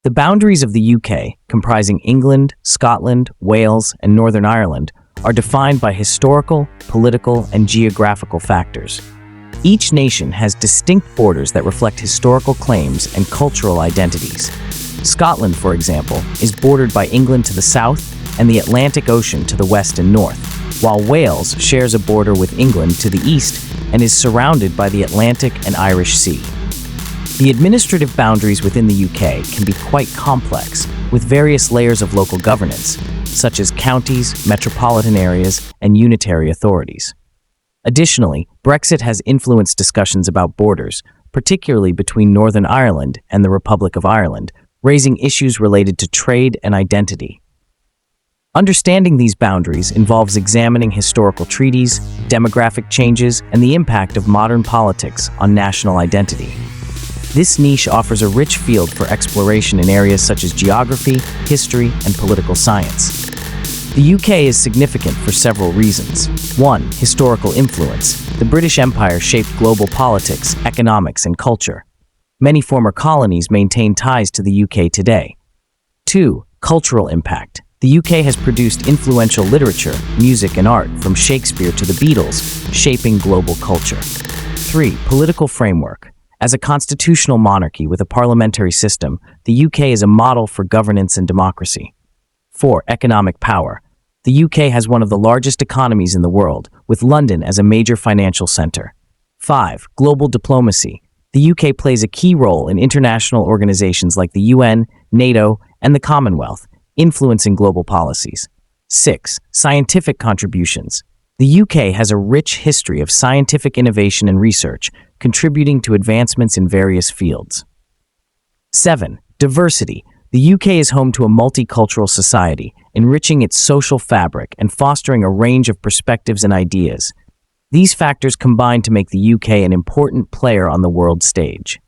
The boundaries of the UK, comprising England, Scotland, Wales, and Northern Ireland, are defined by historical, political, and geographical factors. Each nation has distinct borders that reflect historical claims and cultural identities. Scotland, for example, is bordered by England to the south and the Atlantic Ocean to the west and north, while Wales shares a border with England to the east and is surrounded by the Atlantic and Irish Sea. The administrative boundaries within the UK can be quite complex, with various layers of local governance, such as counties, metropolitan areas, and unitary authorities. Additionally, Brexit has influenced discussions about borders, particularly between Northern Ireland and the Republic of Ireland, raising issues related to trade and identity. Understanding these boundaries involves examining historical treaties, demographic changes, and the impact of modern politics on national identity. This niche offers a rich field for exploration in areas such as geography, history, and political science. The UK is significant for several reasons. 1. Historical influence. The British Empire shaped global politics, economics, and culture. Many former colonies maintain ties to the UK today. 2. Cultural impact. The UK has produced influential literature, music, and art, from Shakespeare to the Beatles, shaping global culture. 3. Political framework. As a constitutional monarchy with a parliamentary system, the UK is a model for governance and democracy. 4. Economic power. The UK has one of the largest economies in the world, with London as a major financial center. 5. Global diplomacy. The UK plays a key role in international organizations like the UN, NATO, and the Commonwealth, influencing global policies. 6. Scientific contributions. The UK has a rich history of scientific innovation and research, contributing to advancements in various fields. 7. Diversity. The UK is home to a multicultural society, enriching its social fabric and fostering a range of perspectives and ideas. These factors combine to make the UK an important player on the world stage.